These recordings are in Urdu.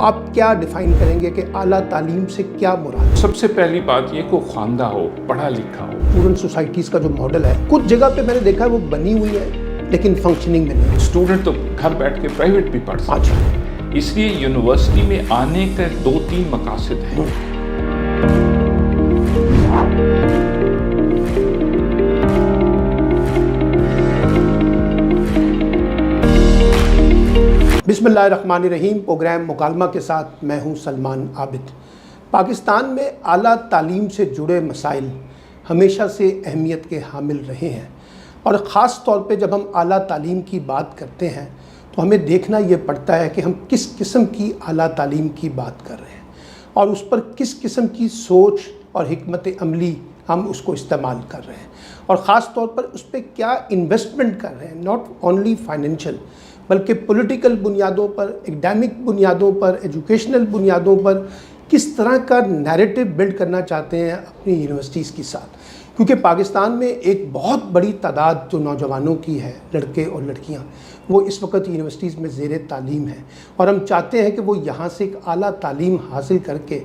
آپ کیا ڈیفائن کریں گے کہ اعلیٰ تعلیم سے کیا مراد ہے؟ سب سے پہلی بات یہ کہ خواندہ ہو، پڑھا لکھا ہو۔ اسٹوڈنٹ سوسائٹیز کا جو ماڈل ہے کچھ جگہ پہ میں نے دیکھا ہے وہ بنی ہوئی ہے لیکن فنکشننگ میں نہیں۔ اسٹوڈنٹ تو گھر بیٹھ کے پرائیویٹ بھی پڑھ سکتا ہے، اس لیے یونیورسٹی میں آنے کے 2-3 مقاصد ہیں۔ بسم اللہ الرحمن الرحیم۔ پروگرام مکالمہ کے ساتھ میں ہوں سلمان عابد۔ پاکستان میں اعلیٰ تعلیم سے جڑے مسائل ہمیشہ سے اہمیت کے حامل رہے ہیں، اور خاص طور پہ جب ہم اعلیٰ تعلیم کی بات کرتے ہیں تو ہمیں دیکھنا یہ پڑتا ہے کہ ہم کس قسم کی اعلیٰ تعلیم کی بات کر رہے ہیں اور اس پر کس قسم کی سوچ اور حکمت عملی ہم اس کو استعمال کر رہے ہیں، اور خاص طور پر اس پہ کیا انویسٹمنٹ کر رہے ہیں، ناٹ اونلی فائنینشیل بلکہ پولیٹیکل بنیادوں پر، اکیڈیمک بنیادوں پر، ایجوکیشنل بنیادوں پر کس طرح کا نیریٹو بلڈ کرنا چاہتے ہیں اپنی یونیورسٹیز کے ساتھ۔ کیونکہ پاکستان میں ایک بہت بڑی تعداد جو نوجوانوں کی ہے، لڑکے اور لڑکیاں، وہ اس وقت یونیورسٹیز میں زیر تعلیم ہیں، اور ہم چاہتے ہیں کہ وہ یہاں سے ایک اعلیٰ تعلیم حاصل کر کے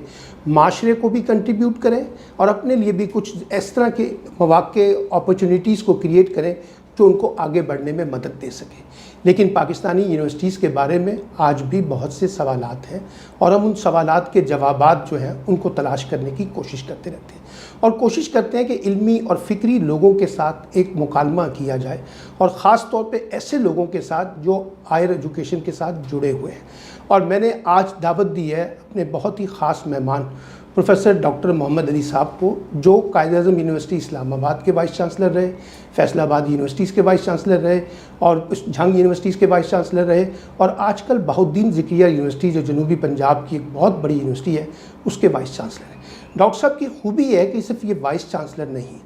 معاشرے کو بھی کنٹریبیوٹ کریں اور اپنے لیے بھی کچھ اس طرح کے مواقع، اپرچونیٹیز کو کریٹ کریں جو ان کو آگے بڑھنے میں مدد دے سکیں۔ لیکن پاکستانی یونیورسٹیز کے بارے میں آج بھی بہت سے سوالات ہیں، اور ہم ان سوالات کے جوابات جو ہیں ان کو تلاش کرنے کی کوشش کرتے رہتے ہیں، اور کوشش کرتے ہیں کہ علمی اور فکری لوگوں کے ساتھ ایک مکالمہ کیا جائے، اور خاص طور پہ ایسے لوگوں کے ساتھ جو ہائر ایجوکیشن کے ساتھ جڑے ہوئے ہیں۔ اور میں نے آج دعوت دی ہے اپنے بہت ہی خاص مہمان پروفیسر ڈاکٹر محمد علی صاحب کو، جو قائد اعظم یونیورسٹی اسلام آباد کے وائس چانسلر رہے، فیصل آباد یونیورسٹیز کے وائس چانسلر رہے، اور جھنگ یونیورسٹیز کے وائس چانسلر رہے، اور آج کل بہاؤالدین ذکریہ یونیورسٹی جو جنوبی پنجاب کی ایک بہت بڑی یونیورسٹی ہے اس کے وائس چانسلر ہیں۔ ڈاکٹر صاحب کی خوبی ہے کہ صرف یہ وائس چانسلر نہیں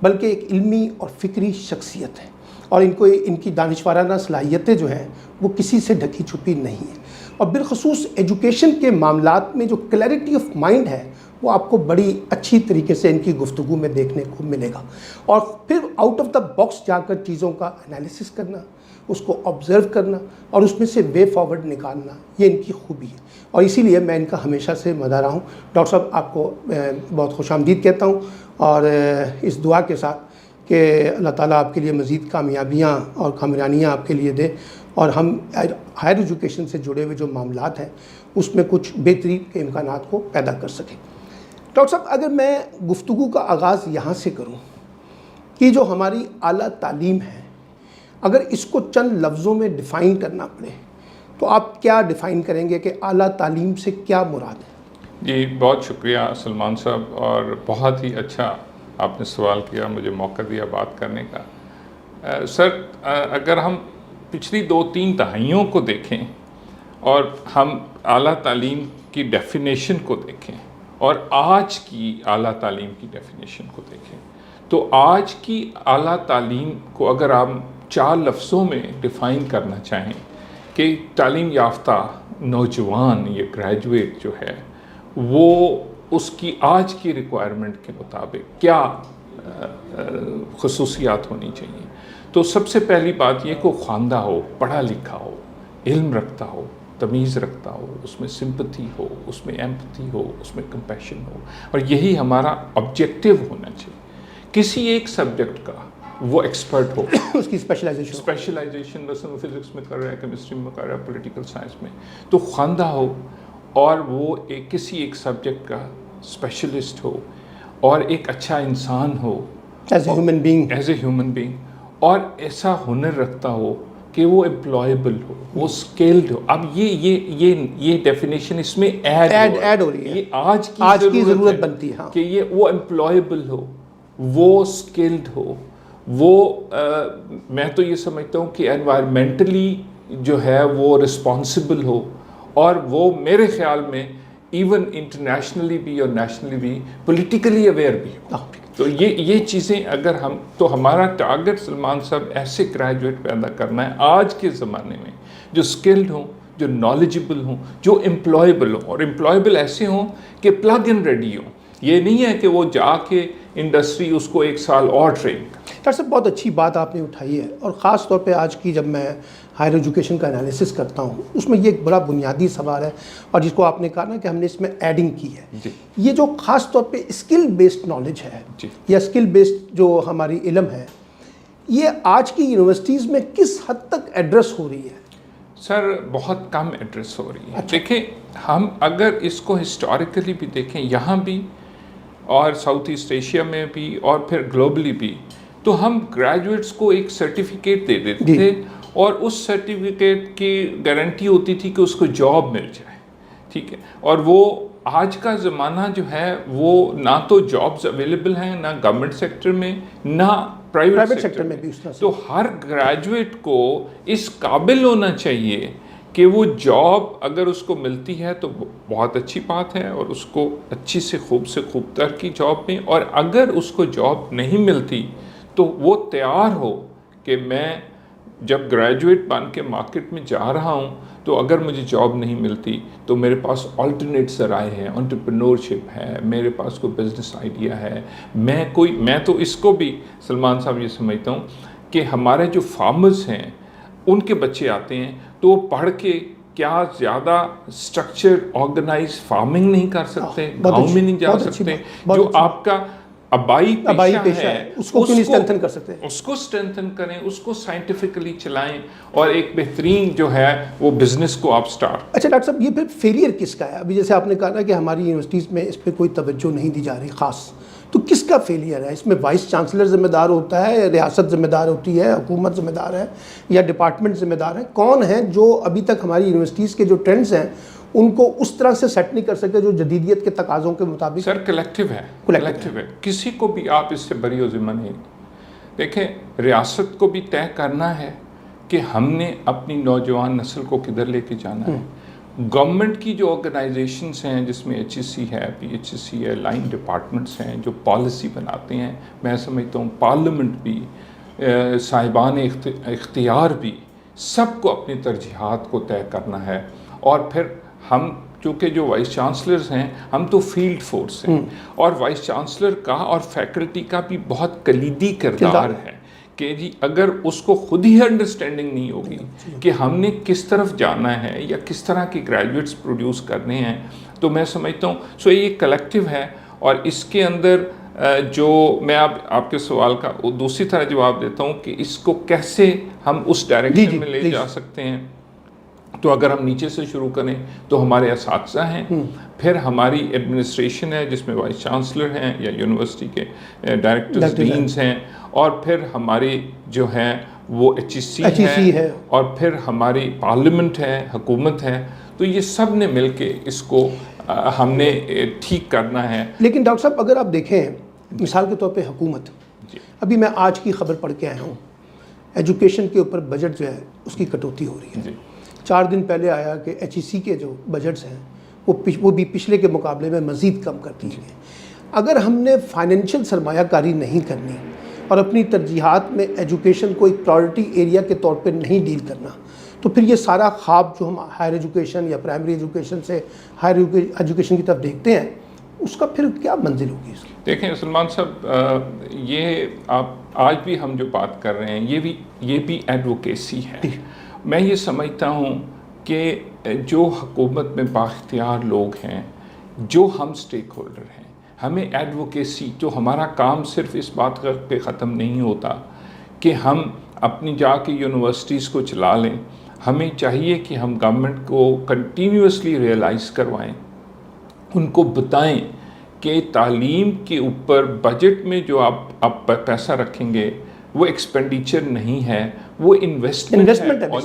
بلکہ ایک علمی اور فکری شخصیت ہے، اور ان کی دانشورانہ صلاحیتیں جو ہیں وہ کسی سے ڈھکی چھپی نہیں ہیں، اور بالخصوص ایجوکیشن کے معاملات میں جو کلیئرٹی آف مائنڈ ہے وہ آپ کو بڑی اچھی طریقے سے ان کی گفتگو میں دیکھنے کو ملے گا، اور پھر آؤٹ آف دا باکس جا کر چیزوں کا انالیسس کرنا، اس کو آبزرو کرنا اور اس میں سے وے فارورڈ نکالنا، یہ ان کی خوبی ہے، اور اسی لیے میں ان کا ہمیشہ سے مداح رہا ہوں۔ ڈاکٹر صاحب آپ کو بہت خوش آمدید کہتا ہوں، اور اس دعا کے ساتھ کہ اللہ تعالیٰ آپ کے لیے مزید کامیابیاں اور کامرانیاں آپ کے لیے دے، اور ہم ہائر ایجوکیشن سے جڑے ہوئے جو معاملات ہیں اس میں کچھ بہتری کے امکانات کو پیدا کر سکیں۔ ڈاکٹر صاحب، اگر میں گفتگو کا آغاز یہاں سے کروں کہ جو ہماری اعلیٰ تعلیم ہے، اگر اس کو چند لفظوں میں ڈیفائن کرنا پڑے تو آپ کیا ڈیفائن کریں گے کہ اعلیٰ تعلیم سے کیا مراد ہے؟ جی بہت شکریہ سلمان صاحب، اور بہت ہی اچھا آپ نے سوال کیا، مجھے موقع دیا بات کرنے کا۔ سر، اگر ہم پچھلی 2-3 دہائیوں کو دیکھیں اور ہم اعلیٰ تعلیم کی ڈیفینیشن کو دیکھیں اور آج کی اعلیٰ تعلیم کی ڈیفینیشن کو دیکھیں، تو آج کی اعلیٰ تعلیم کو اگر آپ 4 لفظوں میں ڈیفائن کرنا چاہیں کہ تعلیم یافتہ نوجوان یا گریجویٹ جو ہے وہ اس کی آج کی ریکوائرمنٹ کے مطابق کیا خصوصیات ہونی چاہیے، تو سب سے پہلی بات یہ کہ وہ خواندہ ہو، پڑھا لکھا ہو، علم رکھتا ہو، تمیز رکھتا ہو، اس میں سمپتھی ہو، اس میں ایمپتھی ہو، اس میں کمپیشن ہو، اور یہی ہمارا آبجیکٹیو ہونا چاہیے۔ کسی ایک سبجیکٹ کا وہ ایکسپرٹ ہو، اس کی اسپیشلائزیشن مثلا فزکس میں کر رہا ہے، کیمسٹری میں کر رہا ہے، پولیٹیکل سائنس میں، تو خواندہ ہو اور وہ کسی ایک سبجیکٹ کا اسپیشلسٹ ہو، اور ایک اچھا انسان ہو ایز اے ہیومن بینگ، اور ایسا ہنر رکھتا ہو کہ وہ امپلائیبل ہو، وہ اسکلڈ ہو۔ اب یہ ڈیفینیشن اس میں ایڈ ہو رہی ہے، یہ آج کی ضرورت بنتی ہے کہ یہ وہ امپلائیبل ہو، وہ اسکلڈ ہو، وہ میں تو یہ سمجھتا ہوں کہ انوائرمنٹلی جو ہے وہ رسپانسبل ہو، اور وہ میرے خیال میں ایون انٹرنیشنلی بھی اور نیشنلی بھی پولیٹیکلی اویئر بھی ہو۔ تو یہ چیزیں اگر تو ہمارا ٹارگٹ سلمان صاحب ایسے گریجویٹ پیدا کرنا ہے آج کے زمانے میں جو اسکلڈ ہوں، جو نالجبل ہوں، جو امپلائیبل ہوں، اور امپلائیبل ایسے ہوں کہ پلگ ان ریڈی ہوں۔ یہ نہیں ہے کہ وہ جا کے انڈسٹری اس کو 1 سال اور ٹرین کرے۔ ڈاکٹر صاحب بہت اچھی بات آپ نے اٹھائی ہے، اور خاص طور پہ آج کی جب میں ہائر ایجوکیشن کا انالیسس کرتا ہوں اس میں یہ ایک بڑا بنیادی سوال ہے، اور جس کو آپ نے کہا نا کہ ہم نے اس میں ایڈنگ کی ہے، یہ جو خاص طور پہ اسکل بیسڈ نالج ہے یا اسکل بیسڈ جو ہماری علم ہے، یہ آج کی یونیورسٹیز میں کس حد تک ایڈریس ہو رہی ہے؟ سر بہت کم ایڈریس ہو رہی ہے۔ دیکھیں ہم اگر اس کو ہسٹوریکلی بھی دیکھیں یہاں بھی اور ساؤتھ ایسٹ ایشیا میں بھی اور پھر گلوبلی بھی، تو ہم گریجویٹس کو ایک سرٹیفکیٹ دے دیتے تھے اور اس سرٹیفکیٹ کی گارنٹی ہوتی تھی کہ اس کو جاب مل جائے، ٹھیک ہے، اور وہ آج کا زمانہ جو ہے وہ نہ تو جابز اویلیبل ہیں نہ گورنمنٹ سیکٹر میں نہ پرائیویٹ سیکٹر میں، تو ہر گریجویٹ کو اس قابل ہونا چاہیے کہ وہ جاب اگر اس کو ملتی ہے تو بہت اچھی بات ہے اور اس کو اچھی سے خوب تر کی جاب میں، اور اگر اس کو جاب نہیں ملتی تو وہ تیار ہو کہ میں جب گریجویٹ بن کے مارکیٹ میں جا رہا ہوں تو اگر مجھے جاب نہیں ملتی تو میرے پاس آلٹرنیٹ ذرائع ہیں، انٹرپرینورشپ ہے، میرے پاس کوئی بزنس آئیڈیا ہے، میں تو اس کو بھی سلمان صاحب یہ سمجھتا ہوں کہ ہمارے جو فارمرز ہیں ان کے بچے آتے ہیں تو وہ پڑھ کے کیا زیادہ اسٹرکچر آرگنائز فارمنگ نہیں کر سکتے، گاؤں میں نہیں جا سکتے، جو آپ کا آبائی پیشہ ہے اس کو کیوں نہیں اسٹرینتھن کر سکتے؟ اس کو اسٹرینتھن کریں، اس کو سائنٹیفکلی چلائیں اور ایک بہترین جو ہے وہ بزنس کو آپ سٹارٹ۔ اچھا ڈاکٹر صاحب یہ پھر فیلئر کس کا ہے؟ ابھی جیسے آپ نے کہا نا کہ ہماری یونیورسٹیز میں اس پہ کوئی توجہ نہیں دی جا رہی خاص، تو کس کا فیلئر ہے؟ اس میں وائس چانسلر ذمہ دار ہوتا ہے، ریاست ذمہ دار ہوتی ہے، حکومت ذمہ دار ہے، یا ڈپارٹمنٹ ذمہ دار ہے؟ کون ہیں جو ابھی تک ہماری یونیورسٹیز کے جو ٹرینڈز ہیں ان کو اس طرح سے سیٹ نہیں کر سکتے جو جدیدیت کے تقاضوں کے مطابق؟ سر کلیکٹیو ہے، کسی کو بھی آپ اس سے بری و ذمہ نہیں۔ دیکھیں ریاست کو بھی طے کرنا ہے کہ ہم نے اپنی نوجوان نسل کو کدھر لے کے جانا ہے۔ گورنمنٹ کی جو آرگنائزیشنز ہیں جس میں HSC ہے، PHSC ہے، لائن ڈپارٹمنٹس ہیں جو پالیسی بناتے ہیں، میں سمجھتا ہوں پارلیمنٹ بھی، صاحبان اختیار بھی، سب کو اپنی ترجیحات کو طے کرنا ہے، اور پھر ہم چونکہ جو وائس چانسلرز ہیں ہم تو فیلڈ فورس ہیں، اور وائس چانسلر کا اور فیکلٹی کا بھی بہت کلیدی کردار ہے کہ جی اگر اس کو خود ہی انڈرسٹینڈنگ نہیں ہوگی کہ ہم نے کس طرف جانا ہے یا کس طرح کے گریجویٹس پروڈیوس کرنے ہیں، تو میں سمجھتا ہوں یہ کلیکٹیو ہے، اور اس کے اندر جو میں آپ کے سوال کا دوسری طرح جواب دیتا ہوں کہ اس کو کیسے ہم اس ڈائریکشن میں لے جا سکتے ہیں، تو اگر ہم نیچے سے شروع کریں تو ہمارے اساتذہ ہیں، پھر ہماری ایڈمنسٹریشن ہے جس میں وائس چانسلر ہیں یا یونیورسٹی کے ڈائریکٹرز ڈینز ہیں، اور پھر ہماری جو ہیں وہ HSC ہے، اور پھر ہماری پارلیمنٹ ہے، حکومت ہے، تو یہ سب نے مل کے اس کو ہم نے ٹھیک کرنا ہے۔ لیکن ڈاکٹر صاحب اگر آپ دیکھیں مثال کے طور پہ حکومت، ابھی میں آج کی خبر پڑھ کے آیا ہوں، ایجوکیشن کے اوپر بجٹ جو ہے اس کی کٹوتی ہو رہی ہے۔ 4 دن پہلے آیا کہ HSC کے جو بجٹس ہیں وہ بھی پچھلے کے مقابلے میں مزید کم کر دیے گئے۔ اگر ہم نے فائنینشیل سرمایہ کاری نہیں کرنی اور اپنی ترجیحات میں ایجوکیشن کو ایک پرائورٹی ایریا کے طور پہ نہیں ڈیل کرنا، تو پھر یہ سارا خواب جو ہم ہائر ایجوکیشن یا پرائمری ایجوکیشن سے ہائر ایجوکیشن کی طرف دیکھتے ہیں اس کا پھر کیا منزل ہوگی اس کی؟ دیکھیں سلمان صاحب، یہ آج بھی ہم جو بات کر رہے ہیں یہ بھی ایڈوکیسی ہے۔ میں یہ سمجھتا ہوں کہ جو حکومت میں بااختیار لوگ ہیں، جو ہم سٹیک ہولڈر ہیں، ہمیں ایڈوکیسی، جو ہمارا کام صرف اس بات پہ ختم نہیں ہوتا کہ ہم اپنی جا کے یونیورسٹیز کو چلا لیں، ہمیں چاہیے کہ ہم گورنمنٹ کو کنٹینیوسلی ریئلائز کروائیں، ان کو بتائیں کہ تعلیم کے اوپر بجٹ میں جو آپ پیسہ رکھیں گے وہ ایکسپینڈیچر نہیں ہے، وہ انویسٹمنٹ ہے، اور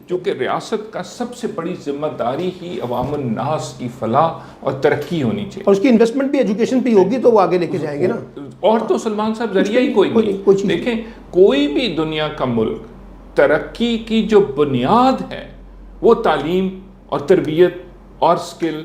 جو کہ ریاست کا سب سے بڑی ذمہ داری ہی عوام الناس کی فلاح اور ترقی ہونی چاہیے، اور اس کی انویسٹمنٹ بھی ایجوکیشن پہ ہوگی تو وہ آگے لے کے جائیں گے نا۔ اور تو سلمان صاحب ذریعہ ہی کوئی نہیں۔ دیکھیں کوئی بھی دنیا کا ملک ترقی کی جو بنیاد ہے وہ تعلیم اور تربیت اور اسکل،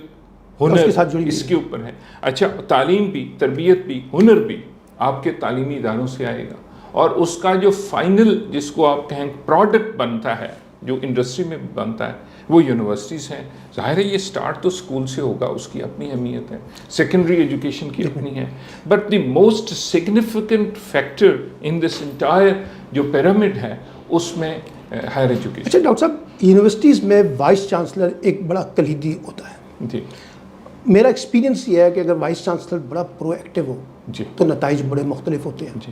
ہنر، اس کے اوپر ہے۔ اچھا تعلیم بھی، تربیت بھی، ہنر بھی آپ کے تعلیمی اداروں سے آئے گا، اور اس کا جو فائنل جس کو آپ کہیں پروڈکٹ بنتا ہے جو انڈسٹری میں بنتا ہے وہ یونیورسٹیز ہیں. ظاہر ہے یہ سٹارٹ تو اسکول سے ہوگا, اس کی اپنی اہمیت ہے, سیکنڈری ایجوکیشن کی اپنی ہے, but the most significant factor in this entire جو پیرامڈ ہے اس میں ہائر ایجوکیشن. اچھا ڈاکٹر صاحب, یونیورسٹیز میں وائس چانسلر ایک بڑا کلیدی ہوتا ہے. جی, میرا ایکسپیرینس یہ ہے کہ اگر وائس چانسلر بڑا پرو ایکٹیو ہو جی, تو نتائج بڑے مختلف ہوتے ہیں. جی,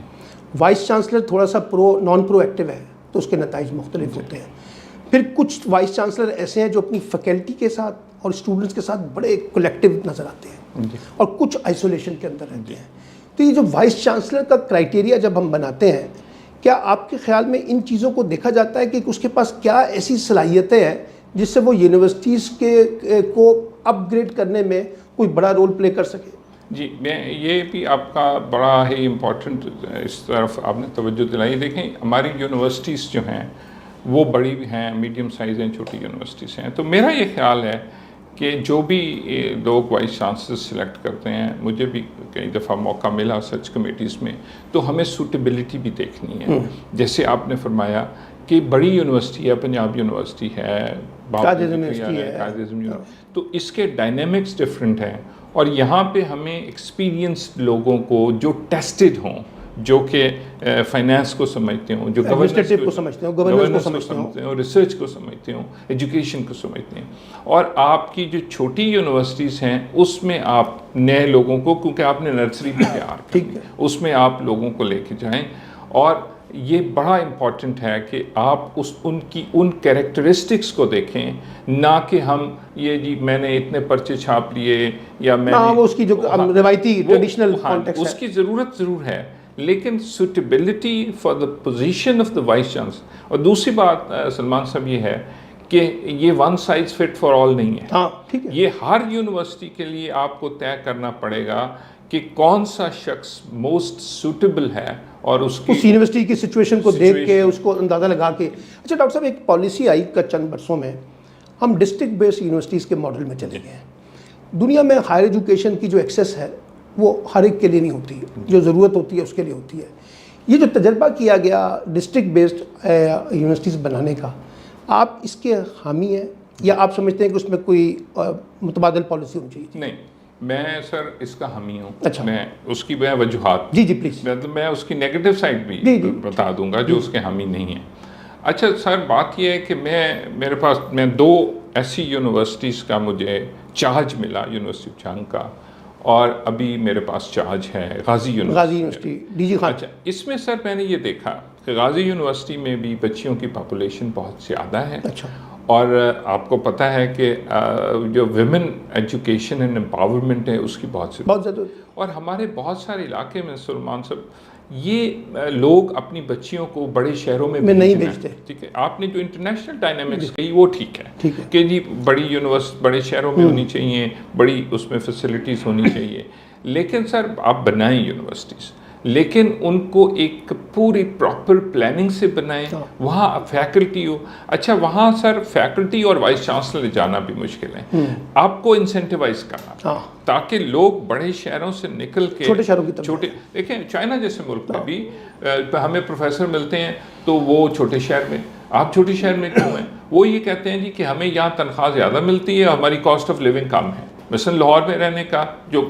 وائس چانسلر تھوڑا سا نان پرو ایکٹیو ہے تو اس کے نتائج مختلف ہوتے ہیں. پھر کچھ وائس چانسلر ایسے ہیں جو اپنی فیکلٹی کے ساتھ اور اسٹوڈنٹس کے ساتھ بڑے کولیکٹیو نظر آتے ہیں, اور کچھ آئسولیشن کے اندر رہتے ہیں. تو یہ جو وائس چانسلر کا کرائٹیریا جب ہم بناتے ہیں, کیا آپ کے خیال میں ان چیزوں کو دیکھا جاتا ہے کہ اس کے پاس کیا ایسی صلاحیتیں ہیں جس سے وہ یونیورسٹیز کو اپ گریڈ کرنے میں کوئی بڑا رول پلے کر سکے؟ جی, میں یہ بھی آپ کا بڑا ہی امپورٹنٹ اس طرف آپ نے توجہ دلائی. دیکھیں ہماری یونیورسٹیز جو ہیں وہ بڑی بھی ہیں, میڈیم سائز ہیں, چھوٹی یونیورسٹیز ہیں. تو میرا یہ خیال ہے کہ جو بھی لوگ وائس چانسلر سلیکٹ کرتے ہیں, مجھے بھی کئی دفعہ موقع ملا سچ کمیٹیز میں, تو ہمیں سوٹیبلٹی بھی دیکھنی ہے. جیسے آپ نے فرمایا کہ بڑی یونیورسٹی ہے, پنجاب یونیورسٹی ہے, قائد یونیورسٹی ہے, قائد اعظم یونیورسٹی, تو اس کے ڈائنامکس ڈفرینٹ ہیں. اور یہاں پہ ہمیں ایکسپیرینسڈ لوگوں کو جو ٹیسٹڈ ہوں, جو کہ فائنانس کو سمجھتے ہوں, جو گورننس کو سمجھتے ہوں, گورننس کو سمجھتے ہوں, ریسرچ کو سمجھتے ہوں, ایجوکیشن کو سمجھتے ہیں. اور آپ کی جو چھوٹی یونیورسٹیز ہیں اس میں آپ نئے لوگوں کو, کیونکہ آپ نے نرسری بھی تیار کی, اس میں آپ لوگوں کو لے کے جائیں. اور یہ بڑا امپورٹنٹ ہے کہ آپ ان کی ان کیریکٹرسٹکس کو دیکھیں, نہ کہ ہم یہ جی میں نے اتنے پرچے چھاپ لیے یا میں وہ اس کی جو روایتی ٹریڈیشنل کانٹیکسٹ ہے, اس کی ضرورت ضرور ہے, لیکن suitability for the position of the vice chancellor. اور دوسری بات سلمان صاحب یہ ہے کہ یہ one size fit for all نہیں ہے. ہاں ٹھیک ہے, یہ ہر یونیورسٹی کے لیے آپ کو طے کرنا پڑے گا کہ کون سا شخص موسٹ سوٹیبل ہے, اور اس یونیورسٹی کی سچویشن کو دیکھ کے اس کو اندازہ لگا کے. اچھا ڈاکٹر صاحب, ایک پالیسی آئی کا چند برسوں میں, ہم ڈسٹرکٹ بیسڈ یونیورسٹیز کے ماڈل میں چلے گئے ہیں. دنیا میں ہائر ایجوکیشن کی جو ایکسیس ہے وہ ہر ایک کے لیے نہیں ہوتی, جو ضرورت ہوتی ہے اس کے لیے ہوتی ہے. یہ جو تجربہ کیا گیا ڈسٹرکٹ بیسڈ یونیورسٹیز بنانے کا, آپ اس کے حامی ہیں یا آپ سمجھتے ہیں کہ اس میں کوئی متبادل پالیسی ہونی چاہیے؟ نہیں, میں سر اس کا حامی ہوں. اچھا, میں اس کی وجوہات, جی پلیز, میں اس کی نیگیٹو سائڈ بھی بتا دوں گا جو اس کے حامی نہیں ہیں. اچھا سر, بات یہ ہے کہ میرے پاس 2 ایسی یونیورسٹیز کا مجھے چارج ملا, یونیورسٹی آف چانگ کا, اور ابھی میرے پاس چارج ہے غازی یونیورسٹی ڈی جی خان. اچھا, اس میں سر میں نے یہ دیکھا کہ غازی یونیورسٹی میں بھی بچیوں کی پاپولیشن بہت زیادہ ہے. اچھا, اور آپ کو پتہ ہے کہ جو ویمن ایجوکیشن اینڈ امپاورمنٹ ہے اس کی بہت زیادہ. اور ہمارے بہت سارے علاقے میں سلمان صاحب یہ لوگ اپنی بچیوں کو بڑے شہروں میں نہیں بھیجتے. ٹھیک ہے, آپ نے جو انٹرنیشنل ڈائنامکس کہی وہ ٹھیک ہے کہ جی بڑی بڑے شہروں میں ہونی چاہیے, بڑی اس میں فیسلٹیز ہونی چاہیے, لیکن سر آپ بنائیں یونیورسٹیز, لیکن ان کو ایک پوری پراپر پلاننگ سے بنائیں, وہاں فیکلٹی ہو. اچھا, وہاں سر فیکلٹی اور وائس چانسلر جانا بھی مشکل ہے, آپ کو انسینٹیوائز کرنا تاکہ لوگ بڑے شہروں سے نکل کے چھوٹے شہروں کی طرف. دیکھیں چائنا جیسے ملک میں بھی ہمیں پروفیسر ملتے ہیں تو وہ چھوٹے شہر میں, آپ چھوٹے شہر میں کیوں ہیں, وہ یہ کہتے ہیں جی کہ ہمیں یہاں تنخواہ زیادہ ملتی ہے, ہماری کاسٹ آف لیونگ کم ہے. مثلا لاہور میں رہنے کا جو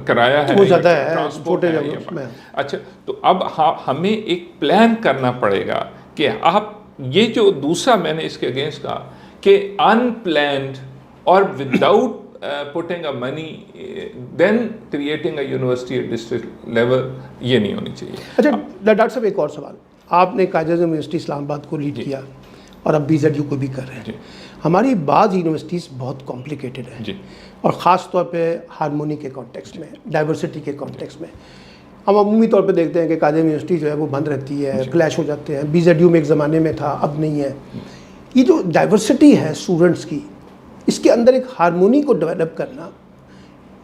کرایہ ہے وہ زیادہ ہے چھوٹے جگہوں میں. اچھا, تو اب ہمیں ایک پلان کرنا پڑے گا کہ آپ یہ جو دوسرا میں نے اس کے اگینسٹ کہا کہ ان پلانڈ اور without putting a money then creating a university at district level, یہ نہیں ہونی چاہیے. اچھا ڈاکٹر صاحب, ایک اور سوال. آپ نے قائد اعظم یونیورسٹی اسلام آباد کو لیڈ کیا اور اب BZU کو بھی کر رہے ہیں. ہماری بعض یونیورسٹیز بہت کمپلیکیٹڈ ہیں, اور خاص طور پہ ہارمونی کے کانٹیکسٹ میں, ڈائیورسٹی کے کانٹیکسٹ میں. ہم عمومی طور پہ دیکھتے ہیں کہ قائد اعظم یونیورسٹی جو ہے وہ بند رہتی ہے, کلیش ہو جاتے ہیں. BZU میں ایک زمانے میں تھا, اب نہیں ہے. یہ جو ڈائیورسٹی ہے اسٹوڈنٹس کی, اس کے اندر ایک ہارمونی کو ڈیولپ کرنا,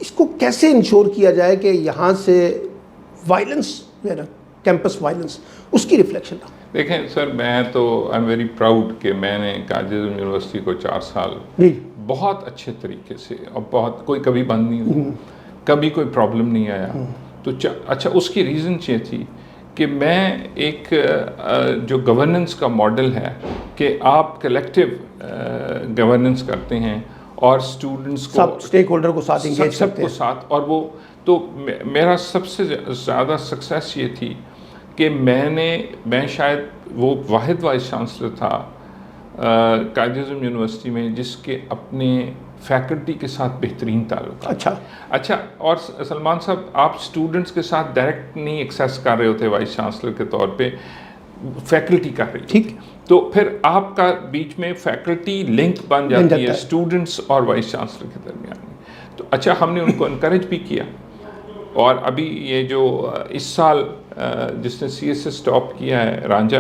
اس کو کیسے انشور کیا جائے کہ یہاں سے وائلنس, کیمپس وائلنس, اس کی ریفلیکشن نہ. دیکھیں سر, میں تو آئی ایم ویری پراؤڈ کہ میں نے قائد اعظم یونیورسٹی کو 4 سال بہت اچھے طریقے سے, اور بہت کبھی بند نہیں ہوئی, کبھی کوئی پرابلم نہیں آیا. تو اچھا, اس کی ریزن یہ تھی کہ میں ایک جو گورننس کا ماڈل ہے کہ آپ کلیکٹیو گورننس کرتے ہیں اور اسٹوڈنٹس کو سب اسٹیک ہولڈر کو ساتھ انگیج سب کرتے کو ہیں. ساتھ. اور وہ تو میرا سب سے زیادہ سکسیس یہ تھی کہ میں شاید وہ واحد وائس چانسلر تھا قائد اعظم یونیورسٹی میں جس کے اپنے فیکلٹی کے ساتھ بہترین تعلق. اچھا. اور سلمان صاحب آپ اسٹوڈنٹس کے ساتھ ڈائریکٹ نہیں ایکسیس کر رہے ہوتے وائس چانسلر کے طور پہ, فیکلٹی کر رہی ٹھیک, تو پھر آپ کا بیچ میں فیکلٹی لنک بن جاتی ہے اسٹوڈنٹس اور وائس چانسلر کے درمیان میں. تو اچھا ہم نے ان کو انکریج بھی کیا. اور ابھی یہ جو اس سال جس نے سی ایس ایس ٹاپ کیا ہے رانجھا,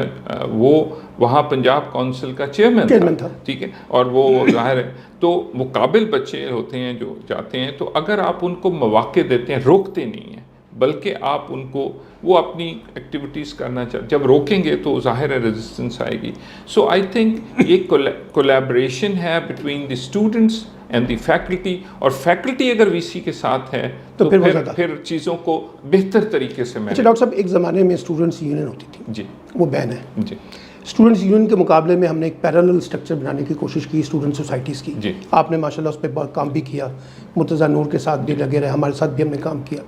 وہ وہاں پنجاب کونسل کا چیئرمین تھا. ٹھیک ہے, اور وہ ظاہر ہے تو وہ قابل بچے ہوتے ہیں جو جاتے ہیں. تو اگر آپ ان کو مواقع دیتے ہیں, روکتے نہیں ہیں بلکہ آپ ان کو وہ اپنی ایکٹیویٹیز کرنا چاہتے, جب روکیں گے تو ظاہر ہے ریزسٹنس آئے گی. سو آئی تھنک یہ کولیبریشن ہے between the students and the faculty, اور فیکلٹی اگر وی سی کے ساتھ ہے تو پھر چیزوں کو بہتر طریقے سے. اچھا ڈاکٹر صاحب, ایک زمانے میں اسٹوڈنٹس یونین ہوتی تھی, جی وہ بین ہے. جی. اسٹوڈنٹس یونین کے مقابلے میں ہم نے ایک پیرالل اسٹرکچر بنانے کی کوشش کی اسٹوڈنٹ سوسائٹیز کی. جی. آپ نے ماشاء اللہ اس پہ بہت کام بھی کیا, مرتضیٰ نور کے ساتھ بھی لگے رہے, ہمارے ساتھ بھی ہم نے کام کیا.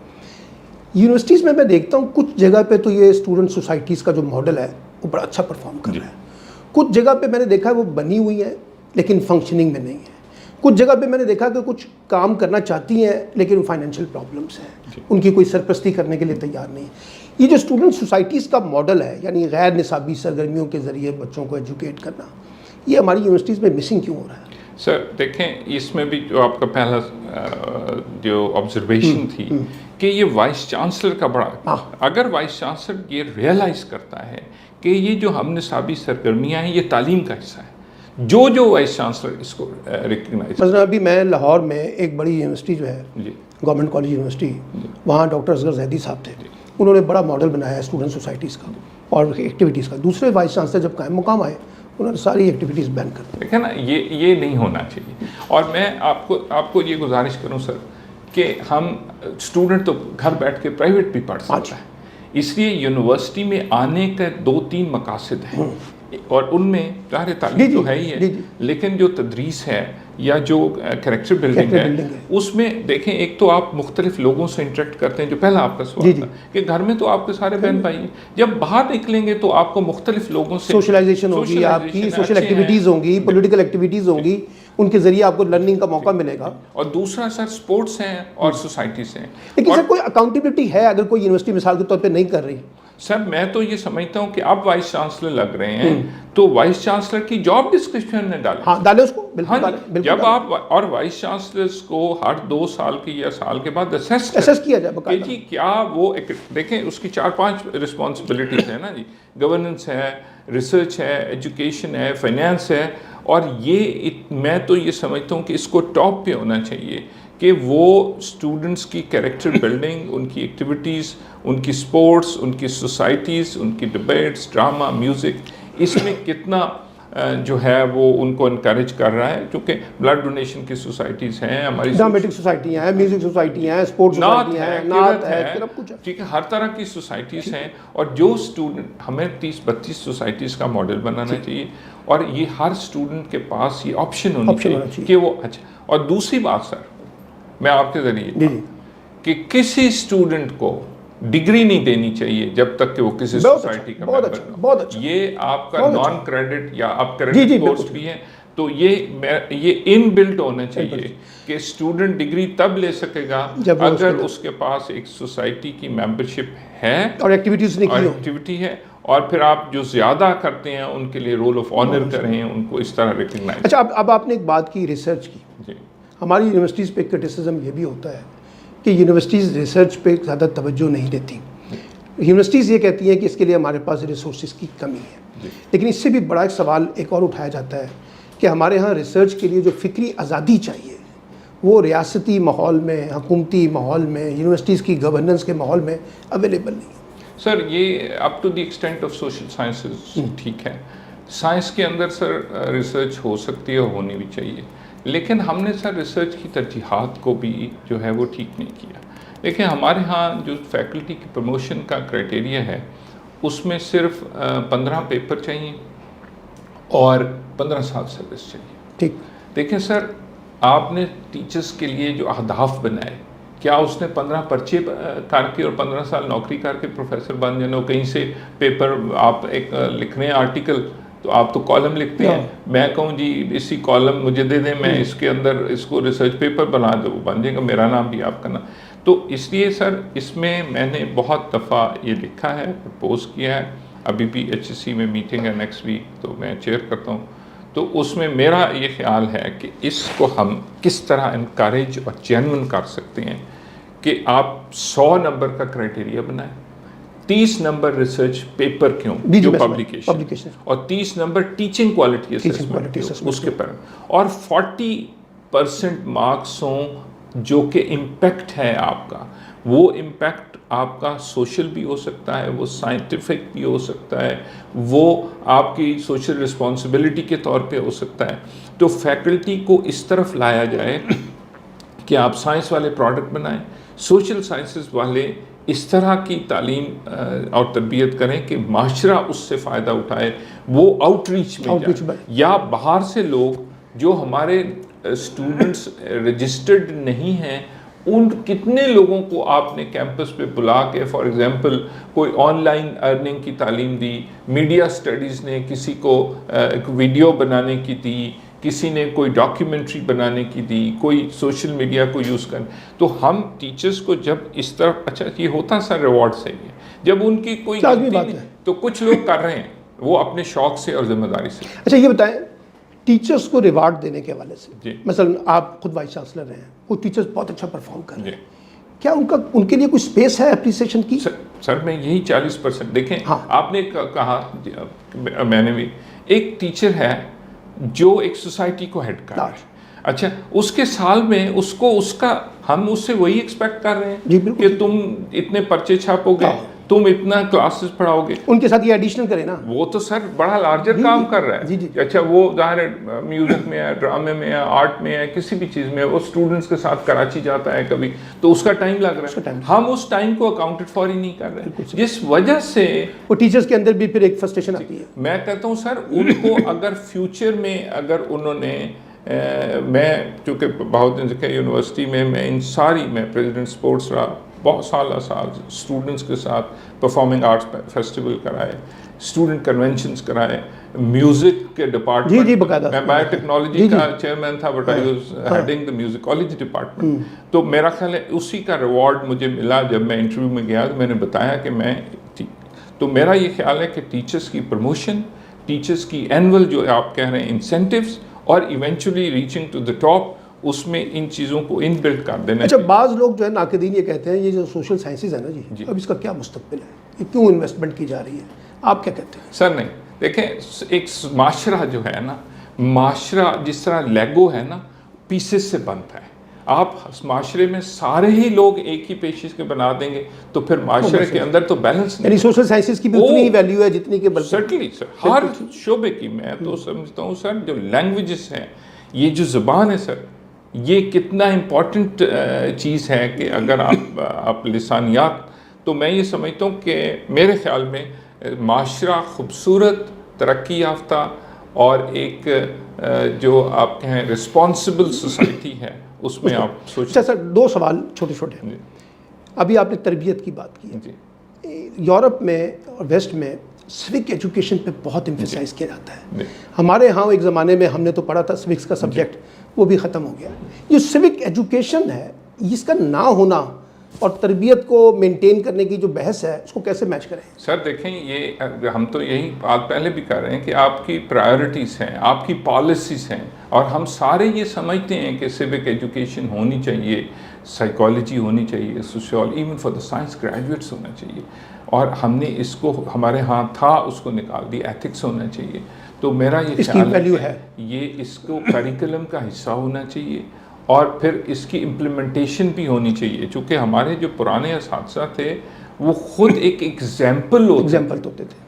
یونیورسٹیز میں دیکھتا ہوں کچھ جگہ پہ تو یہ اسٹوڈنٹ سوسائٹیز کا جو ماڈل ہے وہ بڑا اچھا پرفارم کر رہا ہے. کچھ جگہ پہ میں نے دیکھا ہے وہ بنی ہوئی ہیں لیکن فنکشننگ میں نہیں ہے. کچھ جگہ پہ میں نے دیکھا کہ کچھ کام کرنا چاہتی ہیں لیکن فائنینشیل پرابلمس ہیں, ان کی کوئی سرپرستی کرنے کے لیے تیار نہیں. یہ جو اسٹوڈنٹ سوسائٹیز کا ماڈل ہے, یعنی غیر نصابی سرگرمیوں کے ذریعے بچوں کو ایجوکیٹ کرنا, یہ ہماری یونیورسٹیز میں مسنگ کیوں ہو رہا ہے؟ سر دیکھیں, اس میں بھی جو آپ کا پہلا جو آبزرویشن تھی کہ یہ وائس چانسلر کا بڑا, اگر وائس چانسلر یہ ریئلائز کرتا ہے کہ یہ جو ہم نصابی سرگرمیاں ہیں یہ تعلیم کا حصہ ہے, جو وائس چانسلر اس کو ریکگنائز. مثلا ابھی میں لاہور میں ایک بڑی یونیورسٹی جو ہے گورنمنٹ کالج یونیورسٹی, وہاں ڈاکٹر اصغر زیدی صاحب تھے, انہوں نے بڑا ماڈل بنایا ہے اسٹوڈنٹ سوسائٹیز کا اور ایکٹیویٹیز کا. دوسرے وائس چانسلر جب قائم مقام آئے انہوں نے ساری ایکٹیویٹیز بین کر دی. دیکھیں نا, یہ نہیں ہونا چاہیے. اور میں آپ کو یہ گزارش کروں سر کہ ہم اسٹوڈنٹ تو گھر بیٹھ کے پرائیویٹ بھی پڑھ سکتا ہے, اس لیے یونیورسٹی میں آنے کے 2-3 مقاصد ہیں, اور ان میں ظاہر تعلیم تو ہے ہی ہے, لیکن جو تدریس ہے یا جو کریکٹر بلڈنگ ہے اس میں دیکھیں, ایک تو آپ مختلف لوگوں سے انٹریکٹ کرتے ہیں, جو پہلا آپ کا سوال تھا کہ گھر میں تو آپ کے سارے بہن بھائی ہیں, جب باہر نکلیں گے تو آپ کو مختلف لوگوں سے سوشلائزیشن ہوگی, آپ کی سوشل ایکٹیویٹیز ہوں گی, پولیٹیکل ایکٹیویٹیز ہوں گی, ان کے ذریعے آپ کو لرننگ کا موقع ملے گا. اور دوسرا سر سپورٹس ہیں اور سوسائٹیز ہیں. لیکن سر کوئی اکاؤنٹیبلٹی ہے اگر کوئی یونیورسٹی مثال کے طور پہ نہیں کر رہی؟ سر میں تو یہ سمجھتا ہوں کہ اب وائس چانسلر لگ رہے ہیں تو وائس چانسلر کی جاب ڈسکرپشن میں ڈالیں. ہاں ڈالیں اس کو, بالکل. جب آپ اور وائس چانسلرز کو ہر 2 سال کی یا سال کے بعد اسیس کیا جائے کہ جی کیا وہ دیکھیں اس کی 4-5 رسپانسبلٹیز ہیں نا جی, گورننس ہے, ریسرچ ہے, ایجوکیشن ہے, فائنینس ہے. اور یہ میں تو یہ سمجھتا ہوں کہ اس کو ٹاپ پہ ہونا چاہیے کہ وہ اسٹوڈنٹس کی کیریکٹر بلڈنگ, ان کی ایکٹیویٹیز, ان کی سپورٹس, ان کی سوسائٹیز, ان کی ڈبیٹس, ڈراما, میوزک, اس میں کتنا جو ہے وہ ان کو انکریج کر رہا ہے. کیونکہ بلڈ ڈونیشن کی سوسائٹیز ہیں, ہماری ڈرامٹک سوسائٹیاں ہیں, میوزک سوسائٹیاں ہیں, سپورٹس سوسائٹیاں ہیں, نعت ہے, سب کچھ ہے. ٹھیک ہے, ہر طرح کی سوسائٹیز ہیں. اور جو اسٹوڈنٹ, ہمیں 30-32 سوسائٹیز کا ماڈل بنانا چاہیے, اور یہ ہر اسٹوڈنٹ کے پاس یہ آپشن ہونی چاہیے کہ وہ اچھا. اور دوسری بات سر میں آپ کے ذریعے کہ کسی اسٹوڈنٹ کو ڈگری نہیں دینی چاہیے جب تک کہ وہ کسی سوسائٹی کا ممبر نہ ہو. یہ آپ کا نان کریڈٹ یا آپ کریڈٹ کورس بھی ہے, تو یہ ان بلٹ ہونا چاہیے کہ اسٹوڈنٹ ڈگری تب لے سکے گا اگر اس کے پاس ایک سوسائٹی کی ممبرشپ ہے اور ایکٹیویٹی ہے. اور پھر آپ جو زیادہ کرتے ہیں ان کے لیے رول آف آنر کریں, ان کو اس طرح ریکگنائز. اچھا, اب آپ نے ایک بات کی ریسرچ کی. ہماری یونیورسٹیز پہ کرٹیسزم یہ بھی ہوتا ہے کہ یونیورسٹیز ریسرچ پہ زیادہ توجہ نہیں دیتی. یونیورسٹیز یہ کہتی ہیں کہ اس کے لیے ہمارے پاس ریسورسز کی کمی ہے, لیکن اس سے بھی بڑا ایک سوال ایک اور اٹھایا جاتا ہے کہ ہمارے ہاں ریسرچ کے لیے جو فکری آزادی چاہیے وہ ریاستی ماحول میں, حکومتی ماحول میں, یونیورسٹیز کی گورننس کے ماحول میں اویلیبل نہیں. سر یہ up to the extent of social sciences ٹھیک ہے, سائنس کے اندر سر ریسرچ ہو سکتی ہے, ہونی بھی چاہیے, لیکن ہم نے سر ریسرچ کی ترجیحات کو بھی جو ہے وہ ٹھیک نہیں کیا. دیکھیں ہمارے ہاں جو فیکلٹی کی پروموشن کا کرائٹیریا ہے اس میں صرف 15 پیپر چاہیے اور 15 سال سروس چاہیے. ٹھیک. دیکھیں سر، آپ نے ٹیچرز کے لیے جو اہداف بنائے، کیا اس نے 15 پرچے کر کے اور 15 سال نوکری کر کے پروفیسر بن جانا؟ کہیں سے پیپر آپ ایک لکھ رہے ہیں آرٹیکل، تو آپ تو کالم لکھتے ہیں، میں کہوں جی اسی کالم مجھے دے دیں، میں اس کے اندر اس کو ریسرچ پیپر بنا دوں، وہ بن جائے گا، میرا نام بھی آپ کا نام. تو اس لیے سر اس میں میں نے بہت دفعہ یہ لکھا ہے، پرپوز کیا ہے. ابھی بھی HSC میں میٹنگ ہے نیکسٹ ویک، تو میں چیئر کرتا ہوں. تو اس میں میرا یہ خیال ہے کہ اس کو ہم کس طرح انکریج اور جینون کر سکتے ہیں کہ آپ 100 نمبر کا کرائٹیریا بنائیں، 30 نمبر ریسرچ پیپر کیوں جو پبلیکیشن، اور 30 نمبر ٹیچنگ کوالٹی اسیسمنٹ اس کے پر، اور 40% مارکس ہوں جو کہ امپیکٹ ہے آپ کا. وہ امپیکٹ آپ کا سوشل بھی ہو سکتا ہے، وہ سائنٹیفک بھی ہو سکتا ہے، وہ آپ کی سوشل رسپانسبلٹی کے طور پہ ہو سکتا ہے. تو فیکلٹی کو اس طرف لایا جائے کہ آپ سائنس والے پروڈکٹ بنائیں، سوشل سائنسز والے اس طرح کی تعلیم اور تربیت کریں کہ معاشرہ اس سے فائدہ اٹھائے، وہ آؤٹ ریچ میں جائے. یا باہر سے لوگ جو ہمارے اسٹوڈنٹس رجسٹرڈ نہیں ہیں، ان کتنے لوگوں کو آپ نے کیمپس پہ بلا کے فار ایگزامپل کوئی آن لائن ارننگ کی تعلیم دی، میڈیا سٹڈیز نے کسی کو ایک ویڈیو بنانے کی دی، کسی نے کوئی ڈاکیومنٹری بنانے کی دی، کوئی سوشل میڈیا کو یوز کرنے. تو ہم ٹیچرز کو جب اس طرح اچھا یہ ہوتا سر ریوارڈ سے ہی ہے، جب ان کی کوئی تو کچھ لوگ کر رہے ہیں وہ اپنے شوق سے اور ذمہ داری سے. اچھا یہ بتائیں، ٹیچرز کو ریوارڈ دینے کے حوالے سے مثلا آپ خود وائس چانسلر ہیں، وہ ٹیچرز بہت اچھا پرفارم کر رہے ہیں، کیا ان کے لیے کوئی سپیس ہے اپریسیشن کی؟ سر میں یہی 40% دیکھیں آپ نے کہا، میں نے بھی ایک ٹیچر ہے جو ایک سوسائٹی کو ہیڈ کر رہا ہے. اچھا اس کے سال میں ہم اس سے وہی ایکسپیکٹ کر رہے ہیں کہ تم اتنے پرچے چھاپو گے، تم اتنا کلاسز پڑھاؤ گے. ان کے ساتھ یہ ایڈیشنل کرے نا، وہ تو سر بڑا لارجر کام کر رہا ہے. اچھا وہ ظاہر ہے میوزک میں ہے، ڈرامے میں ہے، آرٹ میں ہے، کسی بھی چیز میں وہ اسٹوڈنٹس کے ساتھ کراچی جاتا ہے کبھی، تو اس کا ٹائم لگ رہا ہے. ہم اس ٹائم کو اکاؤنٹڈ فار ہی نہیں کر رہے، جس وجہ سے وہ ٹیچرز کے اندر بھی پھر ایک فرسٹریشن آتی ہے. میں کہتا ہوں سر ان کو اگر فیوچر میں اگر انہوں نے میں چونکہ بہت دن سے یونیورسٹی میں میں پریزیڈنٹ سپورٹس رہا، بہت سال اسٹوڈنٹس کے ساتھ پرفارمنگ آرٹس فیسٹیول کرائے، اسٹوڈنٹ کنونشنز کرائے، میوزک کے ڈپارٹمنٹ میں بایو ٹیکنالوجی کا چیئرمین تھا، but I was heading the musicology department. تو میرا خیال ہے اسی کا ریوارڈ مجھے ملا جب میں انٹرویو میں گیا، تو میں نے بتایا کہ میں تو میرا یہ خیال ہے کہ ٹیچرز کی پروموشن، ٹیچرز کی اینول جو آپ کہہ رہے ہیں انسینٹیوز، اور eventually reaching to the top, اس میں ان چیزوں کو ان بلڈ کر دینا. اچھا بعض لوگ جو ہے ناقدین یہ کہتے ہیں یہ جو سوشل سائنسز ہے نا جی، اب اس کا کیا مستقبل ہے، یہ کیوں انویسٹمنٹ کی جا رہی ہے، آپ کیا کہتے ہیں؟ سر نہیں، دیکھیں ایک معاشرہ جو ہے نا، معاشرہ جس طرح لیگو ہے نا، پیسز سے بنتا ہے. آپ معاشرے میں سارے ہی لوگ ایک ہی پیشز کے بنا دیں گے تو پھر معاشرے کے اندر تو بیلنس نہیں. یعنی سوشل سائنسز کی بھی اتنی ہی ویلیو ہے جتنی کہ سرٹنلی سر ہر شعبے کی. میں تو سمجھتا ہوں سر جو لینگویجز ہیں، یہ جو زبان ہے سر، یہ کتنا امپورٹنٹ چیز ہے کہ اگر آپ لسانیات، تو میں یہ سمجھتا ہوں کہ میرے خیال میں معاشرہ خوبصورت، ترقی یافتہ اور ایک جو آپ کہیں رسپانسبل سوسائٹی ہے، اس میں آپ سوچیں. اچھا سر 2 سوال چھوٹے چھوٹے. ابھی آپ نے تربیت کی بات کی، یورپ میں اور ویسٹ میں سوک ایجوکیشن پہ بہت ایمفیسائز کیا جاتا ہے. ہمارے ہاں ایک زمانے میں ہم نے تو پڑھا تھا سوکس کا سبجیکٹ، وہ بھی ختم ہو گیا. یہ سوک ایجوکیشن ہے، اس کا نہ ہونا اور تربیت کو مینٹین کرنے کی جو بحث ہے، اس کو کیسے میچ کریں؟ سر دیکھیں یہ ہم تو یہی بات پہلے بھی کر رہے ہیں کہ آپ کی پرائیورٹیز ہیں، آپ کی پالیسیز ہیں، اور ہم سارے یہ سمجھتے ہیں کہ سوک ایجوکیشن ہونی چاہیے، سائیکالوجی ہونی چاہیے، sociology, even for the science graduates ہونا چاہیے. اور ہم نے اس کو ہمارے ہاں تھا، اس کو نکال دی، ایتھکس ہونا چاہیے. تو میرا یہ خیال ہے یہ اس کو کریکولم کا حصہ ہونا چاہیے، اور پھر اس کی امپلیمنٹیشن بھی ہونی چاہیے. چونکہ ہمارے جو پرانے اساتذہ تھے وہ خود ایک ایگزامپل ہوتے تھے.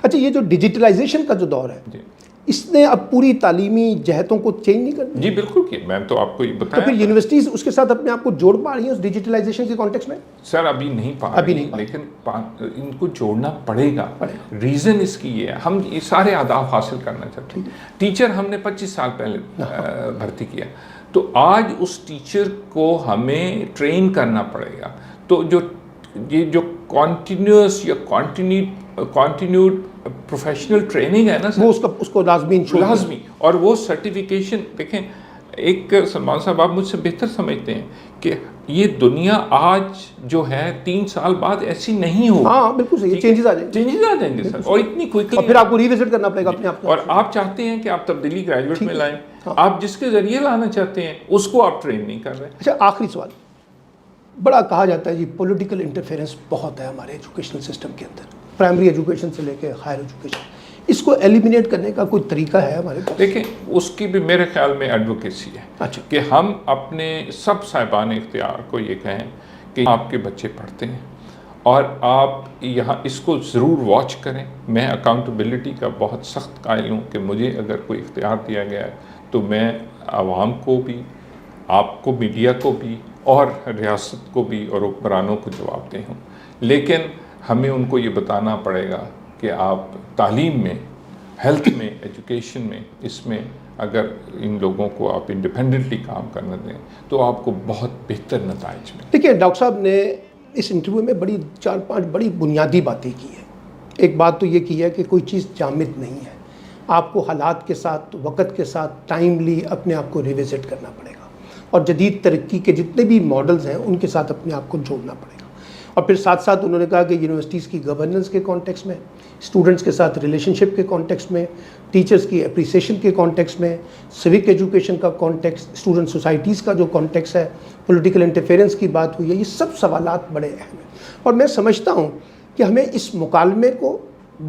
اچھا یہ جو ڈیجیٹلائزیشن کا جو دور ہے، اس نے اب پوری تعلیمی جہتوں کو چینج نہیں کر دیا؟ جی بالکل کیا، میں تو آپ کو یہ تو بتایا پھر یونیورسٹیز اس کے ساتھ اپنے آپ کو جوڑ پا رہی ہیں اس ڈیجیٹلائزیشن کے کانٹیکس میں؟ سر ابھی نہیں پا رہی، لیکن ان کو جوڑنا پڑے گا۔ ریزن اس کی یہ ہے، ہم یہ سارے آداب حاصل کرنا چاہتے ہیں۔ ٹیچر ہم نے 25 سال پہلے بھرتی کیا، تو آج اس ٹیچر کو ہمیں ٹرین کرنا پڑے گا۔ تو یہ جو کنٹینیوس یا کنٹینیوڈ پروفیشنل ٹریننگ ہے نا سر، وہ اس کو لازمی اور وہ سرٹیفکیشن دیکھیں، ایک سلمان صاحب آپ مجھ سے بہتر سمجھتے ہیں کہ یہ دنیا آج جو ہے 3 سال بعد ایسی نہیں ہوگی۔ ہاں بالکل صحیح، چینجز آ جائیں گے سر، اور اتنی کوئکلی، اور پھر آپ کو ریوزٹ کرنا پڑے گا اپنے آپ کو۔ اور آپ چاہتے ہیں کہ آپ تبدیلی گریجویٹ میں لائیں، آپ جس کے ذریعے لانا چاہتے ہیں اس کو آپ ٹرین نہیں کر رہے۔ اچھا آخری سوال، بڑا کہا جاتا ہے جی پولیٹیکل انٹرفیئرنس بہت ہے ہمارے ایجوکیشنل سسٹم کے اندر، پرائمری ایجوکیشن سے لے کے ہائر ایجوکیشن، اس کو ایلیمینیٹ کرنے کا کوئی طریقہ ہے ہمارے پاس؟ دیکھیں اس کی بھی میرے خیال میں ایڈوکیسی ہے۔ اچھا، کہ ہم اپنے سب صاحبان اختیار کو یہ کہیں کہ آپ کے بچے پڑھتے ہیں اور آپ یہاں اس کو ضرور واچ کریں۔ میں اکاؤنٹیبلٹی کا بہت سخت قائل ہوں کہ مجھے اگر کوئی اختیار دیا گیا ہے تو میں عوام کو بھی، آپ کو میڈیا کو بھی اور ریاست کو بھی اور حکمرانوں کو جواب دہ ہوں، لیکن ہمیں ان کو یہ بتانا پڑے گا کہ آپ تعلیم میں، ہیلتھ میں، ایجوکیشن میں، اس میں اگر ان لوگوں کو آپ انڈیپینڈنٹلی کام کرنا دیں تو آپ کو بہت بہتر نتائج ملیں۔ دیکھیے ڈاکٹر صاحب نے اس انٹرویو میں بڑی 4-5 بڑی بنیادی باتیں کی ہیں۔ ایک بات تو یہ کی ہے کہ کوئی چیز جامد نہیں ہے، آپ کو حالات کے ساتھ، وقت کے ساتھ ٹائملی اپنے آپ کو ریوزٹ کرنا پڑے گا، اور جدید ترقی کے جتنے بھی ماڈلز ہیں ان کے ساتھ اپنے آپ کو جوڑنا پڑے گا۔ اور پھر ساتھ ساتھ انہوں نے کہا کہ یونیورسٹیز کی گورننس کے کانٹیکس میں، اسٹوڈنٹس کے ساتھ ریلیشن شپ کے کانٹیکس میں، ٹیچرز کی اپریسیشن کے کانٹیکس میں، سوک ایجوکیشن کا کانٹیکس، اسٹوڈنٹ سوسائٹیز کا جو کانٹیکس ہے، پولیٹیکل انٹرفیئرنس کی بات ہوئی ہے، یہ سب سوالات بڑے اہم ہیں۔ اور میں سمجھتا ہوں کہ ہمیں اس مکالمے کو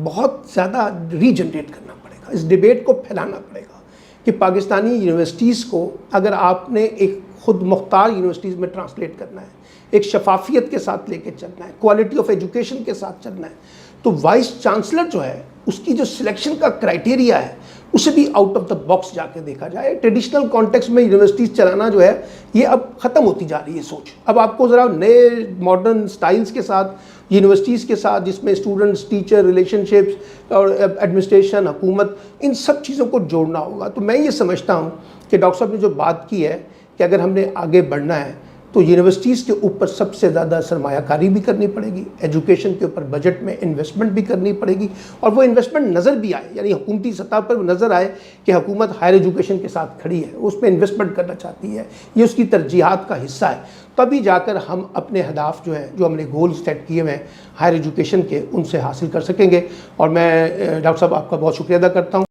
بہت زیادہ ری جنریٹ کرنا پڑے گا، اس ڈیبیٹ کو پھیلانا پڑے گا کہ پاکستانی یونیورسٹیز کو اگر آپ نے ایک خود مختار یونیورسٹیز میں ٹرانسلیٹ کرنا ہے، ایک شفافیت کے ساتھ لے کے چلنا ہے، کوالٹی آف ایجوکیشن کے ساتھ چلنا ہے، تو وائس چانسلر جو ہے اس کی جو سلیکشن کا کرائٹیریا ہے اسے بھی آؤٹ آف دا باکس جا کے دیکھا جائے۔ ٹریڈیشنل کانٹیکس میں یونیورسٹیز چلانا جو ہے یہ اب ختم ہوتی جا رہی ہے سوچ۔ اب آپ کو ذرا نئے ماڈرن سٹائلز کے ساتھ یونیورسٹیز کے ساتھ، جس میں اسٹوڈنٹس، ٹیچر، ریلیشن شپس اور ایڈمنسٹریشن، حکومت، ان سب چیزوں کو جوڑنا ہوگا۔ تو میں یہ سمجھتا ہوں کہ ڈاکٹر صاحب نے جو بات کی ہے کہ اگر ہم نے آگے بڑھنا ہے تو یونیورسٹیز کے اوپر سب سے زیادہ سرمایہ کاری بھی کرنی پڑے گی، ایجوکیشن کے اوپر بجٹ میں انویسٹمنٹ بھی کرنی پڑے گی، اور وہ انویسٹمنٹ نظر بھی آئے، یعنی حکومتی سطح پر نظر آئے کہ حکومت ہائر ایجوکیشن کے ساتھ کھڑی ہے، اس میں انویسٹمنٹ کرنا چاہتی ہے، یہ اس کی ترجیحات کا حصہ ہے۔ تبھی جا کر ہم اپنے اہداف جو ہیں، جو ہم نے گول سیٹ کیے ہوئے ہیں ہائر ایجوکیشن کے، ان سے حاصل کر سکیں گے۔ اور میں ڈاکٹر صاحب آپ کا بہت شکریہ ادا کرتا ہوں۔